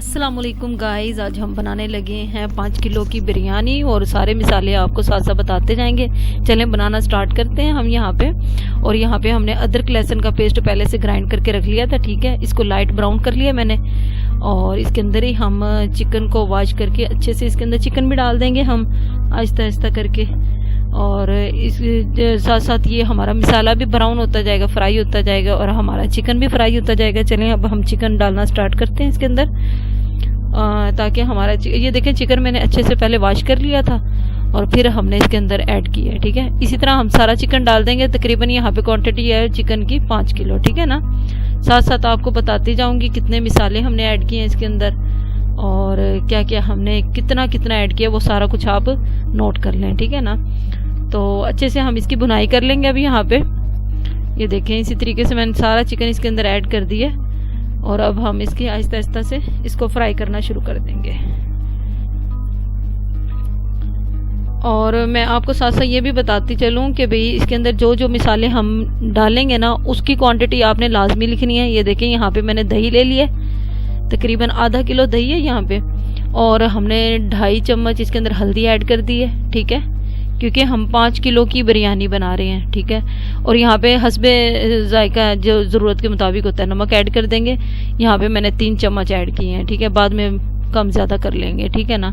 अस्सलाम वालेकुम गाइस, आज हम बनाने लगे हैं 5 किलो की बिरयानी और सारे मिसाले आपको साथ साथ बताते जाएंगे। चलें बनाना स्टार्ट करते हैं हम यहाँ पे। और यहाँ पे हमने अदरक लहसुन का पेस्ट पहले से ग्राइंड करके रख लिया था, ठीक है। इसको लाइट ब्राउन कर लिया मैंने और इसके अंदर ही हम चिकन को वॉश करके अच्छे से इसके अंदर चिकन भी डाल देंगे हम आहिस्ता आहिस्ता करके। और इस साथ साथ ये हमारा मिसाला भी ब्राउन होता जाएगा, फ्राई होता जाएगा और हमारा चिकन भी फ्राई होता जाएगा। चलें अब हम चिकन डालना स्टार्ट करते हैं इसके अंदर, ताकि हमारा ये देखें चिकन मैंने अच्छे से पहले वॉश कर लिया था और फिर हमने इसके अंदर ऐड किया है, ठीक है। इसी तरह हम सारा चिकन डाल देंगे। तकरीबन यहाँ पे क्वांटिटी है चिकन की 5 किलो, ठीक है ना। साथ साथ आपको बताती जाऊँगी कितने मिसाले हमने ऐड किए हैं इसके अंदर और क्या क्या हमने कितना कितना ऐड किया, वो सारा कुछ आप नोट कर लें, ठीक है ना। तो अच्छे से हम इसकी भुनाई कर लेंगे। अभी यहाँ पे ये देखें इसी तरीके से मैंने सारा चिकन इसके अंदर ऐड कर दिया और अब हम इसकी आहिस्ता आहिस्ता से इसको फ्राई करना शुरू कर देंगे। और मैं आपको साथ साथ ये भी बताती चलूँ कि भाई इसके अंदर जो जो मिसाले हम डालेंगे ना उसकी क्वांटिटी आपने लाजमी लिखनी है। ये देखें यहाँ पे मैंने दही ले लिया, तकरीबन आधा किलो दही है यहाँ पे, और हमने 2.5 चम्मच इसके अंदर हल्दी ऐड कर दी है, ठीक है, क्योंकि हम 5 किलो की बिरयानी बना रहे हैं, ठीक है। और यहाँ पे हस्बे जायका जो ज़रूरत के मुताबिक होता है नमक ऐड कर देंगे। यहाँ पे मैंने 3 चम्मच ऐड किए हैं, ठीक है, बाद में कम ज़्यादा कर लेंगे, ठीक है ना।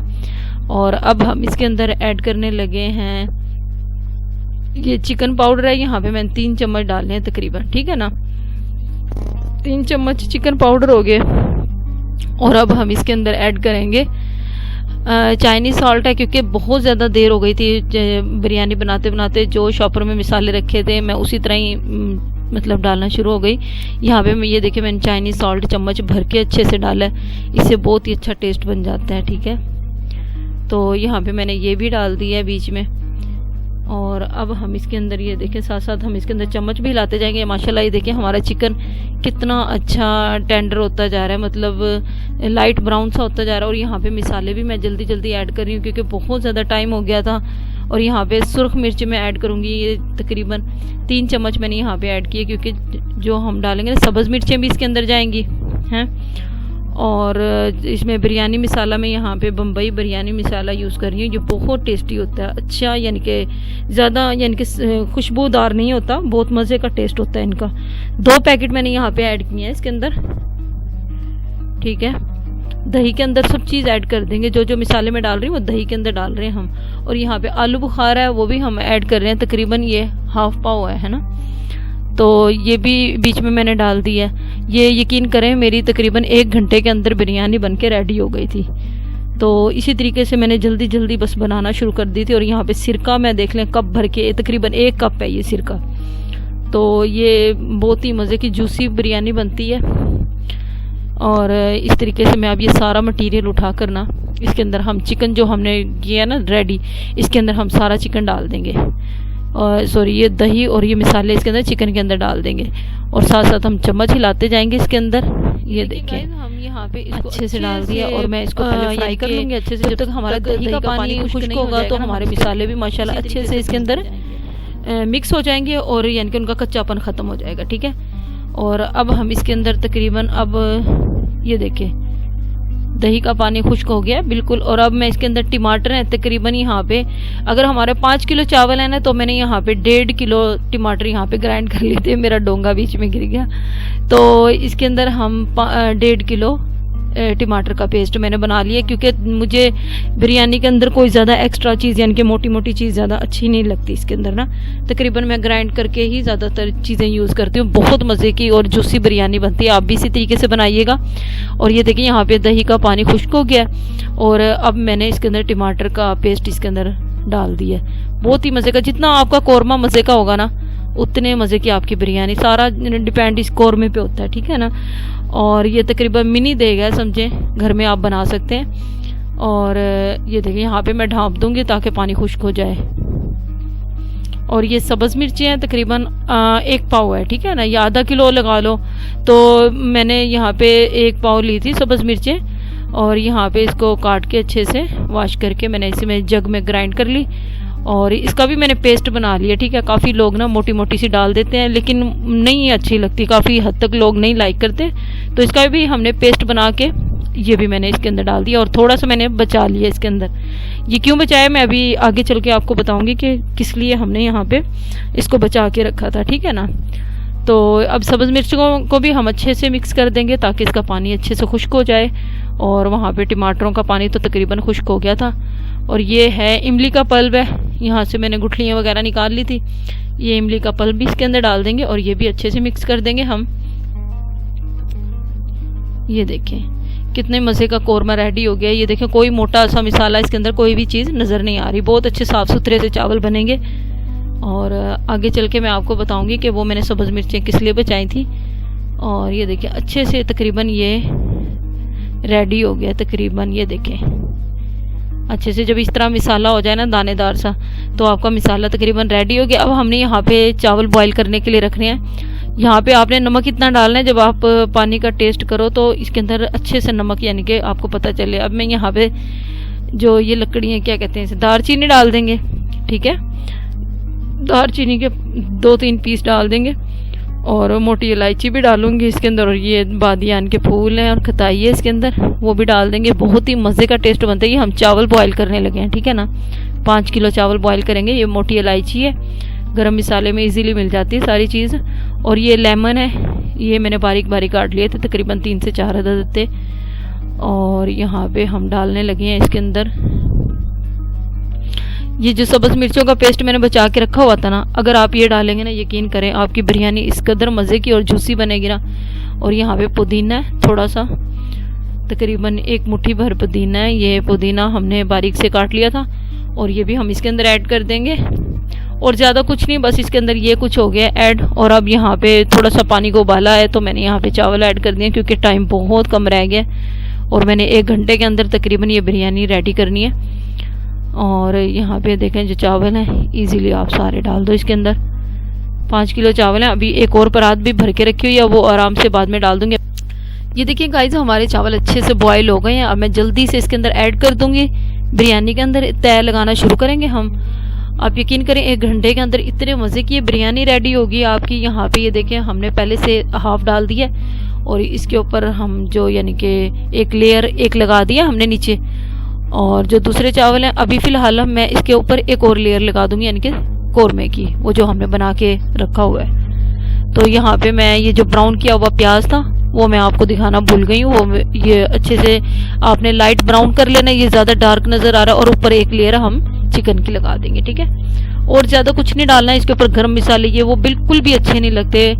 और अब हम इसके अंदर ऐड करने लगे हैं ये चिकन पाउडर है, यहाँ पे मैंने 3 चम्मच डालने हैं तकरीबन, ठीक है ना। 3 चम्मच चिकन पाउडर हो गए और अब हम इसके अंदर ऐड करेंगे चाइनीज़ सॉल्ट है, क्योंकि बहुत ज़्यादा देर हो गई थी बिरयानी बनाते बनाते। जो शॉपर में मिसाले रखे थे मैं उसी तरह ही मतलब डालना शुरू हो गई। यहाँ पे मैं ये देखिए मैंने चाइनीज़ सॉल्ट चम्मच भर के अच्छे से डाला है, इससे बहुत ही अच्छा टेस्ट बन जाता है, ठीक है। तो यहाँ पे मैंने ये भी डाल दिया है बीच में। और अब हम इसके अंदर ये देखें साथ साथ हम इसके अंदर चम्मच भी हिलाते जाएंगे। माशाल्लाह ये देखें हमारा चिकन कितना अच्छा टेंडर होता जा रहा है, मतलब लाइट ब्राउन सा होता जा रहा है। और यहाँ पे मिसाले भी मैं जल्दी जल्दी ऐड कर रही हूँ क्योंकि बहुत ज़्यादा टाइम हो गया था। और यहाँ पे सुर्ख मिर्च मैं ऐड करूँगी, ये तकरीबन 3 चम्मच मैंने यहाँ पे ऐड किए, क्योंकि जो हम डालेंगे सब्ज़ मिर्चें भी इसके अंदर जाएंगी हैं। और इसमें बिरयानी मिसाला में यहाँ पे बम्बई बिरयानी मिसाला यूज़ कर रही हूँ, जो बहुत टेस्टी होता है, अच्छा यानी कि ज़्यादा यानी कि खुशबूदार नहीं होता, बहुत मज़े का टेस्ट होता है इनका। 2 पैकेट मैंने यहाँ पे ऐड किए हैं इसके अंदर, ठीक है। दही के अंदर सब चीज़ ऐड कर देंगे, जो जो मिसाले में डाल रही हूँ वो दही के अंदर डाल रहे हैं हम। और यहाँ पे आलू बुखारा है वो भी हम ऐड कर रहे हैं, तकरीबन ये हाफ पाव है ना, तो ये भी बीच में मैंने डाल दिया है। ये यकीन करें मेरी तकरीबन 1 घंटे के अंदर बिरयानी बन के रेडी हो गई थी। तो इसी तरीके से मैंने जल्दी जल्दी बस बनाना शुरू कर दी थी। और यहाँ पे सिरका मैं देख लें कप भर के, तकरीबन 1 कप है ये सिरका। तो ये बहुत ही मज़े की जूसी बिरयानी बनती है। और इस तरीके से मैं अब ये सारा मटीरियल उठा कर ना इसके अंदर हम चिकन जो हमने किया ना रेडी, इसके अंदर हम सारा चिकन डाल देंगे। और सॉरी ये दही और ये मिसाले इसके अंदर चिकन के अंदर डाल देंगे और साथ साथ हम चम्मच हिलाते जाएंगे इसके अंदर। ये देखें हम यहाँ पे इसको अच्छे से डाल दिया और मैं इसको पहले फ्राई कर लूँगी अच्छे से, जब तक हमारा दही का पानी खुश्क होगा तो हमारे मिसाले भी माशाल्लाह अच्छे से इसके अंदर मिक्स हो जाएंगे और यानी कि उनका कच्चापन ख़त्म हो जाएगा, ठीक है। और अब हम इसके अंदर तकरीबन अब ये देखें दही का पानी खुश्क हो गया बिल्कुल। और अब मैं इसके अंदर टमाटर है तकरीबन यहाँ पे, अगर हमारे 5 किलो चावल है ना तो मैंने यहाँ पे 1.5 किलो टमाटर यहाँ पे ग्राइंड कर लिए थे। मेरा डोंगा बीच में गिर गया, तो इसके अंदर हम 1.5 किलो टमाटर का पेस्ट मैंने बना लिया, क्योंकि मुझे बिरयानी के अंदर कोई ज़्यादा एक्स्ट्रा चीज़ यानी कि मोटी मोटी चीज़ ज़्यादा अच्छी नहीं लगती इसके अंदर ना। तकरीबन मैं ग्राइंड करके ही ज़्यादातर चीज़ें यूज़ करती हूँ। बहुत मज़े की और जूसी बिरयानी बनती है, आप भी इसी तरीके से बनाइएगा। और ये देखिए यहाँ पे दही का पानी खुश्क हो गया और अब मैंने इसके अंदर टमाटर का पेस्ट इसके अंदर डाल दिया। बहुत ही मज़े का, जितना आपका कौरमा मज़े का होगा ना उतने मज़े की आपकी बिरयानी। सारा डिपेंड इस कौरमे पे होता है, ठीक है ना। और ये तकरीबन मिनी देगा समझें, घर में आप बना सकते हैं। और ये देखिए यहाँ पे मैं ढाँप दूँगी ताकि पानी खुश्क हो जाए। और ये सब्ज़ मिर्ची हैं तकरीबन 1 पाव है, ठीक है ना, या आधा किलो लगा लो। तो मैंने यहाँ पे 1 पाव ली थी सब्ज़ मिर्चें और यहाँ पे इसको काट के अच्छे से वॉश करके मैंने इसी में जग में ग्राइंड कर ली और इसका भी मैंने पेस्ट बना लिया, ठीक है। काफ़ी लोग ना मोटी मोटी सी डाल देते हैं लेकिन नहीं अच्छी लगती, काफ़ी हद तक लोग नहीं लाइक करते, तो इसका भी हमने पेस्ट बना के ये भी मैंने इसके अंदर डाल दिया और थोड़ा सा मैंने बचा लिया इसके अंदर। ये क्यों बचाया मैं अभी आगे चल के आपको बताऊंगी कि किस लिए हमने यहाँ पे इसको बचा के रखा था, ठीक है ना। तो अब सब्ज़ मिर्चों को भी हम अच्छे से मिक्स कर देंगे ताकि इसका पानी अच्छे से खुश्क हो जाए। और वहाँ पे टमाटरों का पानी तो तकरीबन खुश्क हो गया था। और ये है इमली का पल्प है, यहाँ से मैंने गुठलियाँ वगैरह निकाल ली थी। ये इमली का पल्प भी इसके अंदर डाल देंगे और ये भी अच्छे से मिक्स कर देंगे हम। ये देखें कितने मज़े का कौरमा रेडी हो गया। ये देखें कोई मोटा सा मिसाला इसके अंदर कोई भी चीज़ नज़र नहीं आ रही। बहुत अच्छे साफ़ सुथरे से चावल बनेंगे। और आगे चल के मैं आपको बताऊंगी कि वो मैंने सब्ज़ मिर्चें किस लिए बचाई थी। और ये देखिए अच्छे से तकरीबन ये रेडी हो गया तकरीबन। ये देखें अच्छे से जब इस तरह मिसाला हो जाए ना दानेदार सा, तो आपका मिसाला तकरीबन रेडी हो गया। अब हमने यहाँ पे चावल बॉईल करने के लिए रखने हैं। यहाँ पे आपने नमक इतना डालना है, जब आप पानी का टेस्ट करो तो इसके अंदर अच्छे से नमक यानी कि आपको पता चले। अब मैं यहाँ पे जो ये लकड़ी है क्या कहते हैं इसे, दालचीनी डाल देंगे, ठीक है। दालचीनी के 2-3 पीस डाल देंगे और मोटी इलायची भी डालूंगी इसके अंदर। और ये बादियान के फूल हैं और खताई है इसके अंदर, वो भी डाल देंगे। बहुत ही मज़े का टेस्ट बनता है। ये हम चावल बॉईल करने लगे हैं, ठीक है ना। 5 किलो चावल बॉईल करेंगे। ये मोटी इलायची है, गरम मसाले में इजीली मिल जाती है सारी चीज़। और ये लेमन है, ये मैंने बारीक बारीक काट लिए थे, तकरीबन 3 से 4 अदद थे। और यहाँ पे हम डालने लगे हैं इसके अंदर ये जो सब्ज़ मिर्चों का पेस्ट मैंने बचा के रखा हुआ था ना, अगर आप ये डालेंगे ना यकीन करें आपकी बिरयानी इस कदर मज़े की और जूसी बनेगी ना। और यहाँ पे पुदीना है थोड़ा सा, तकरीबन 1 मुट्ठी भर पुदीना है। ये पुदीना हमने बारीक से काट लिया था और ये भी हम इसके अंदर ऐड कर देंगे। और ज़्यादा कुछ नहीं, बस इसके अंदर ये कुछ हो गया ऐड। और अब यहाँ पे थोड़ा सा पानी को उबाला है तो मैंने यहाँ पे चावल ऐड कर दिए क्योंकि टाइम बहुत कम रह गया और मैंने 1 घंटे के अंदर तकरीबन ये बिरयानी रेडी करनी है। और यहाँ पे देखें जो चावल हैं इजीली आप सारे डाल दो इसके अंदर। 5 किलो चावल हैं, अभी एक और परात भी भर के रखी हुई है, वो आराम से बाद में डाल दूंगी। ये देखिए गाइस हमारे चावल अच्छे से बॉयल हो गए हैं। अब मैं जल्दी से इसके अंदर ऐड कर दूंगी बिरयानी के अंदर। तय लगाना शुरू करेंगे हम। आप यकीन करें 1 घंटे के अंदर इतने मज़े की ये बिरयानी रेडी होगी आपकी। यहाँ पे ये देखें हमने पहले से हाफ डाल दिया और इसके ऊपर हम जो यानी कि एक लेयर लगा दिया हमने नीचे। और जो दूसरे चावल हैं अभी फ़िलहाल मैं इसके ऊपर एक और लेयर लगा दूंगी यानी कि कौरमे की, वो जो हमने बना के रखा हुआ है। तो यहाँ पे मैं ये जो ब्राउन किया हुआ प्याज था वो मैं आपको दिखाना भूल गई हूँ। वो ये अच्छे से आपने लाइट ब्राउन कर लेना, ये ज़्यादा डार्क नज़र आ रहा है। और ऊपर एक लेयर हम चिकन की लगा देंगे, ठीक है। और ज़्यादा कुछ नहीं डालना है इसके ऊपर। गरम मसाले ये वो बिल्कुल भी अच्छे नहीं लगते,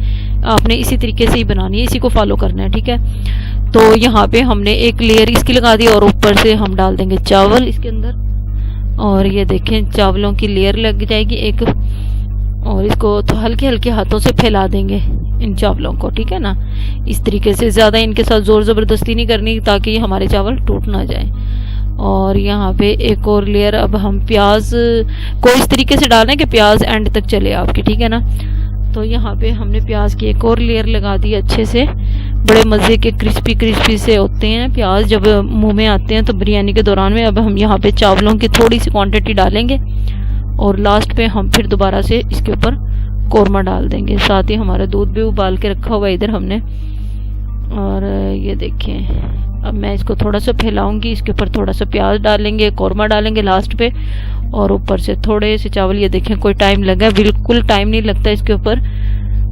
आपने इसी तरीके से ही बनानी है, इसी को फॉलो करना है, ठीक है। तो यहाँ पे हमने एक लेयर इसकी लगा दी और ऊपर से हम डाल देंगे चावल इसके अंदर। और ये देखें चावलों की लेयर लग जाएगी एक। और इसको तो हल्के हल्के हाथों से फैला देंगे इन चावलों को, ठीक है ना। इस तरीके से ज़्यादा इनके साथ ज़ोर ज़बरदस्ती नहीं करनी ताकि हमारे चावल टूट ना जाए। और यहाँ पे एक और लेयर अब हम प्याज को इस तरीके से डालें कि प्याज एंड तक चले आपके, ठीक है ना। तो यहाँ पे हमने प्याज की एक और लेयर लगा दी अच्छे से। बड़े मज़े के क्रिस्पी से होते हैं प्याज जब मुंह में आते हैं तो बिरयानी के दौरान में। अब हम यहाँ पे चावलों की थोड़ी सी क्वांटिटी डालेंगे और लास्ट पे हम फिर दोबारा से इसके ऊपर कौरमा डाल देंगे। साथ ही हमारा दूध भी उबाल के रखा हुआ है इधर हमने। और ये देखें अब मैं इसको थोड़ा सा फैलाऊंगी, इसके ऊपर थोड़ा सा प्याज डालेंगे, कौरमा डालेंगे लास्ट पे और ऊपर से थोड़े से चावल। ये देखें कोई टाइम लगा, बिल्कुल टाइम नहीं लगता इसके ऊपर।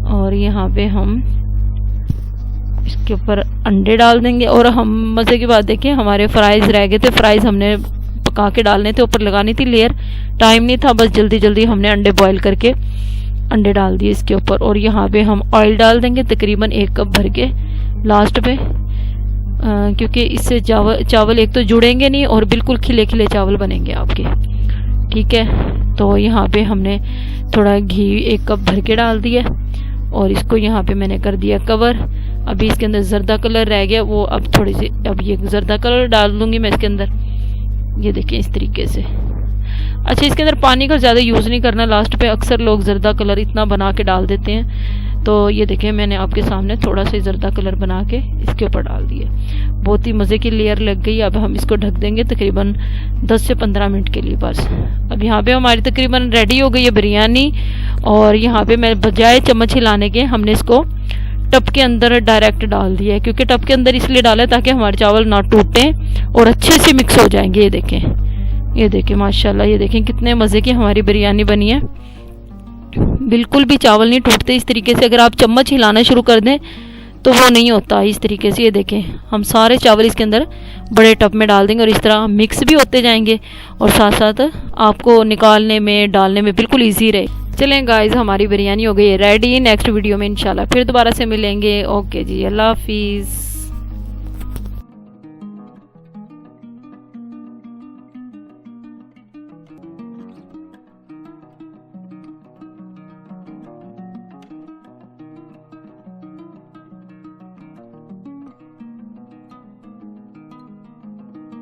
और यहाँ पे हम इसके ऊपर अंडे डाल देंगे। और हम मज़े की बात देखें हमारे फ्राइज़ रह गए थे, फ्राइज़ हमने पका के डालने थे, ऊपर लगानी थी लेयर, टाइम नहीं था, बस जल्दी जल्दी हमने अंडे बॉईल करके अंडे डाल दिए इसके ऊपर। और यहाँ पे हम ऑयल डाल देंगे तकरीबन 1 कप भर के लास्ट पे, क्योंकि इससे चावल एक तो जुड़ेंगे नहीं और बिल्कुल खिले खिले चावल बनेंगे आपके, ठीक है। तो यहाँ पे हमने थोड़ा घी 1 कप भर के डाल दिया और इसको यहाँ पे मैंने कर दिया कवर। अभी इसके अंदर जर्दा कलर रह गया, वो अब थोड़ी सी अब ये जर्दा कलर डाल दूंगी मैं इसके अंदर। ये देखिए इस तरीके से। अच्छा इसके अंदर पानी का ज़्यादा यूज़ नहीं करना, लास्ट पे अक्सर लोग जर्दा कलर इतना बना के डाल देते हैं। तो ये देखिए मैंने आपके सामने थोड़ा सा जर्दा कलर बना के इसके ऊपर डाल दिया। बहुत ही मज़े की लेयर लग गई। अब हम इसको ढक देंगे तकरीबन 10 से 15 मिनट के लिए बस। अब यहाँ पे हमारी तकरीबन रेडी हो गई है बिरयानी। और यहाँ पे मैं बजाय चम्मच हिलाने के हमने इसको टब के अंदर डायरेक्ट डाल दिया है, क्योंकि टब के अंदर इसलिए डाला है ताकि हमारे चावल ना टूटें और अच्छे से मिक्स हो जाएंगे। ये देखें माशाल्लाह, ये देखें कितने मज़े की हमारी बिरयानी बनी है। बिल्कुल भी चावल नहीं टूटते इस तरीके से। अगर आप चम्मच हिलाना शुरू कर दें तो वो नहीं होता इस तरीके से। ये देखें हम सारे चावल इसके अंदर बड़े टब में डाल देंगे और इस तरह मिक्स भी होते जाएंगे और साथ साथ आपको निकालने में डालने में बिल्कुल ईजी रहे। चलें गाइस, हमारी बिरयानी हो गई है रेडी। नेक्स्ट वीडियो में इंशाल्लाह फिर दोबारा से मिलेंगे। ओके जी, अल्लाह हाफिज़।